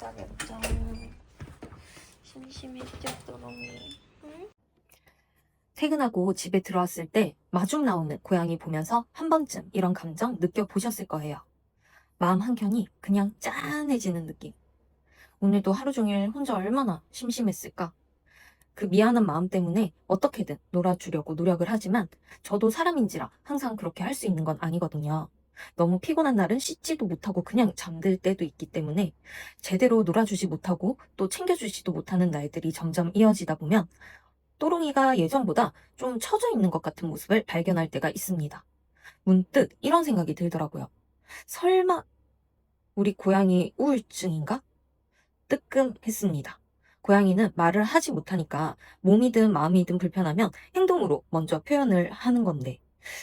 못하겠다. 심심했죠, 또롱이. 응? 퇴근하고 집에 들어왔을 때 마중 나오는 고양이 보면서 한 번쯤 이런 감정 느껴보셨을 거예요. 마음 한켠이 그냥 짠해지는 느낌. 오늘도 하루 종일 혼자 얼마나 심심했을까? 그 미안한 마음 때문에 어떻게든 놀아주려고 노력을 하지만 저도 사람인지라 항상 그렇게 할 수 있는 건 아니거든요. 너무 피곤한 날은 씻지도 못하고 그냥 잠들 때도 있기 때문에 제대로 놀아주지 못하고 또 챙겨주지도 못하는 날들이 점점 이어지다 보면 또롱이가 예전보다 좀 처져 있는 것 같은 모습을 발견할 때가 있습니다. 문득 이런 생각이 들더라고요. 설마 우리 고양이 우울증인가? 뜨끔했습니다. 고양이는 말을 하지 못하니까 몸이든 마음이든 불편하면 행동으로 먼저 표현을 하는 건데.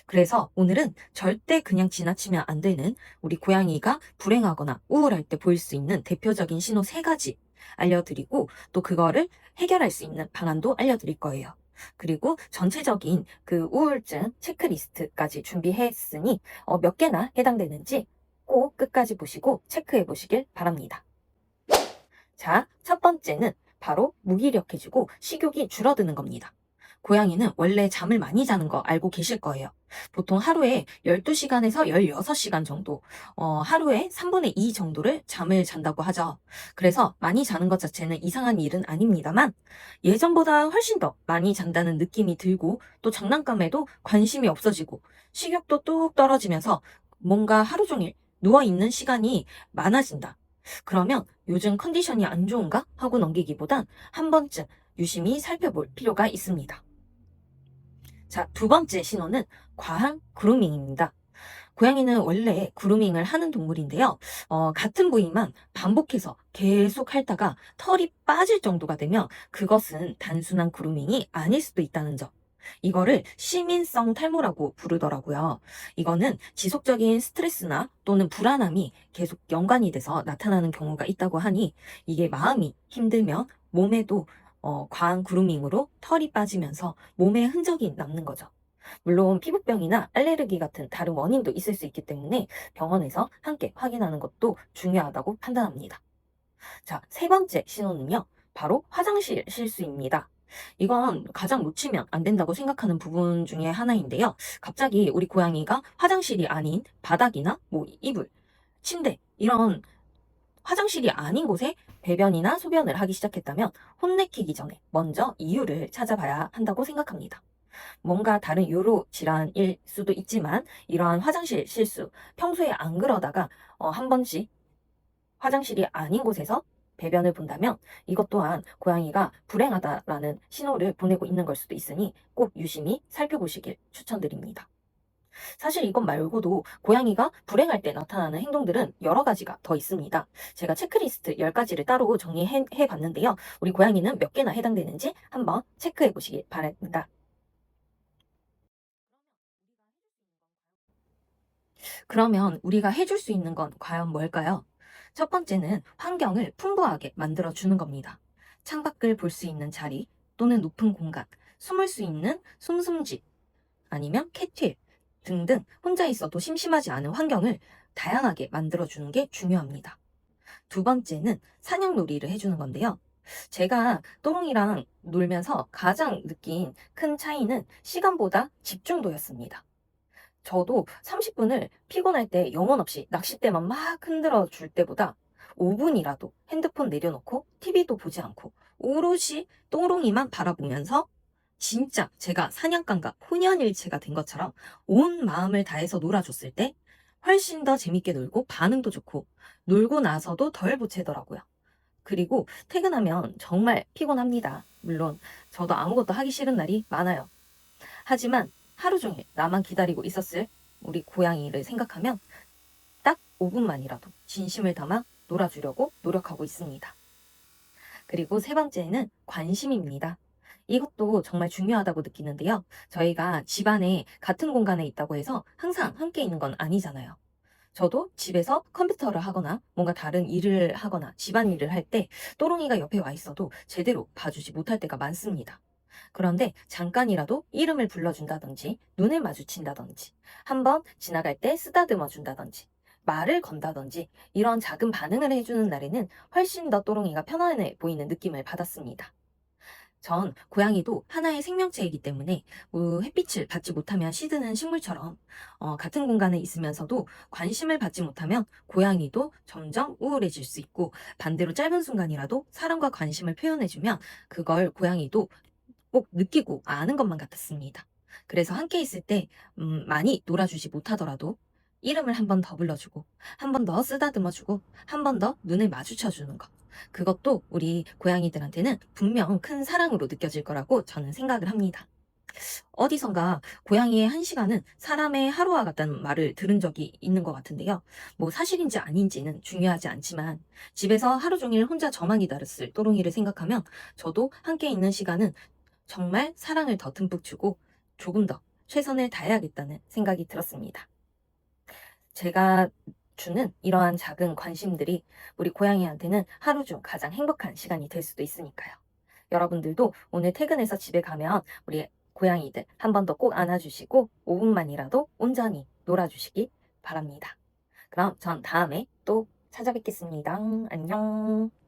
그래서 오늘은 절대 그냥 지나치면 안 되는 우리 고양이가 불행하거나 우울할 때 보일 수 있는 대표적인 신호 3가지 알려드리고 또 그거를 해결할 수 있는 방안도 알려드릴 거예요. 그리고 전체적인 그 우울증 체크리스트까지 준비했으니 몇 개나 해당되는지 꼭 끝까지 보시고 체크해 보시길 바랍니다. 자, 첫 번째는 바로 무기력해지고 식욕이 줄어드는 겁니다. 고양이는 원래 잠을 많이 자는 거 알고 계실 거예요. 보통 하루에 12시간에서 16시간 정도, 하루에 3분의 2 정도를 잠을 잔다고 하죠. 그래서 많이 자는 것 자체는 이상한 일은 아닙니다만 예전보다 훨씬 더 많이 잔다는 느낌이 들고 또 장난감에도 관심이 없어지고 식욕도 뚝 떨어지면서 뭔가 하루 종일 누워있는 시간이 많아진다. 그러면 요즘 컨디션이 안 좋은가 하고 넘기기보단 한 번쯤 유심히 살펴볼 필요가 있습니다. 자, 두 번째 신호는 과한 그루밍입니다. 고양이는 원래 그루밍을 하는 동물인데요. 같은 부위만 반복해서 계속 핥다가 털이 빠질 정도가 되면 그것은 단순한 그루밍이 아닐 수도 있다는 점. 이거를 시민성 탈모라고 부르더라고요. 이거는 지속적인 스트레스나 또는 불안함이 계속 연관이 돼서 나타나는 경우가 있다고 하니 이게 마음이 힘들면 몸에도 과한 그루밍으로 털이 빠지면서 몸에 흔적이 남는 거죠. 물론 피부병이나 알레르기 같은 다른 원인도 있을 수 있기 때문에 병원에서 함께 확인하는 것도 중요하다고 판단합니다. 자, 세 번째 신호는요. 바로 화장실 실수입니다. 이건 가장 놓치면 안 된다고 생각하는 부분 중에 하나인데요. 갑자기 우리 고양이가 화장실이 아닌 바닥이나 뭐 이불, 침대 이런 화장실이 아닌 곳에 배변이나 소변을 하기 시작했다면 혼내키기 전에 먼저 이유를 찾아봐야 한다고 생각합니다. 뭔가 다른 요로 질환일 수도 있지만 이러한 화장실 실수, 평소에 안 그러다가 한 번씩 화장실이 아닌 곳에서 배변을 본다면 이것 또한 고양이가 불행하다라는 신호를 보내고 있는 걸 수도 있으니 꼭 유심히 살펴보시길 추천드립니다. 사실 이것 말고도 고양이가 불행할 때 나타나는 행동들은 여러 가지가 더 있습니다. 제가 체크리스트 10가지를 따로 정리해 봤는데요. 우리 고양이는 몇 개나 해당되는지 한번 체크해 보시길 바랍니다. 그러면 우리가 해줄 수 있는 건 과연 뭘까요? 첫 번째는 환경을 풍부하게 만들어주는 겁니다. 창밖을 볼 수 있는 자리 또는 높은 공간, 숨을 수 있는 숨숨집, 아니면 캣힐 등등 혼자 있어도 심심하지 않은 환경을 다양하게 만들어주는 게 중요합니다. 두 번째는 사냥놀이를 해주는 건데요. 제가 또롱이랑 놀면서 가장 느낀 큰 차이는 시간보다 집중도였습니다. 저도 30분을 피곤할 때 영혼 없이 낚싯대만 막 흔들어 줄 때보다 5분이라도 핸드폰 내려놓고 TV도 보지 않고 오롯이 또롱이만 바라보면서 진짜 제가 사냥감과 혼연일체가 된 것처럼 온 마음을 다해서 놀아줬을 때 훨씬 더 재밌게 놀고 반응도 좋고 놀고 나서도 덜 보채더라고요. 그리고 퇴근하면 정말 피곤합니다. 물론 저도 아무것도 하기 싫은 날이 많아요. 하지만 하루 종일 나만 기다리고 있었을 우리 고양이를 생각하면 딱 5분만이라도 진심을 담아 놀아주려고 노력하고 있습니다. 그리고 세 번째는 관심입니다. 이것도 정말 중요하다고 느끼는데요. 저희가 집안에 같은 공간에 있다고 해서 항상 함께 있는 건 아니잖아요. 저도 집에서 컴퓨터를 하거나 뭔가 다른 일을 하거나 집안일을 할 때 또롱이가 옆에 와 있어도 제대로 봐주지 못할 때가 많습니다. 그런데 잠깐이라도 이름을 불러준다든지 눈을 마주친다든지 한번 지나갈 때 쓰다듬어 준다든지 말을 건다든지 이런 작은 반응을 해주는 날에는 훨씬 더 또롱이가 편안해 보이는 느낌을 받았습니다. 전 고양이도 하나의 생명체이기 때문에 햇빛을 받지 못하면 시드는 식물처럼 같은 공간에 있으면서도 관심을 받지 못하면 고양이도 점점 우울해질 수 있고, 반대로 짧은 순간이라도 사랑과 관심을 표현해주면 그걸 고양이도 꼭 느끼고 아는 것만 같았습니다. 그래서 함께 있을 때 많이 놀아주지 못하더라도 이름을 한 번 더 불러주고, 한 번 더 쓰다듬어주고, 한 번 더 눈을 마주쳐주는 것. 그것도 우리 고양이들한테는 분명 큰 사랑으로 느껴질 거라고 저는 생각을 합니다. 어디선가 고양이의 한 시간은 사람의 하루와 같다는 말을 들은 적이 있는 것 같은데요. 뭐 사실인지 아닌지는 중요하지 않지만, 집에서 하루 종일 혼자 저만 기다렸을 또롱이를 생각하면 저도 함께 있는 시간은 정말 사랑을 더 듬뿍 주고 조금 더 최선을 다해야겠다는 생각이 들었습니다. 제가 주는 이러한 작은 관심들이 우리 고양이한테는 하루 중 가장 행복한 시간이 될 수도 있으니까요. 여러분들도 오늘 퇴근해서 집에 가면 우리 고양이들 한 번 더 꼭 안아주시고 5분만이라도 온전히 놀아주시기 바랍니다. 그럼 전 다음에 또 찾아뵙겠습니다. 안녕.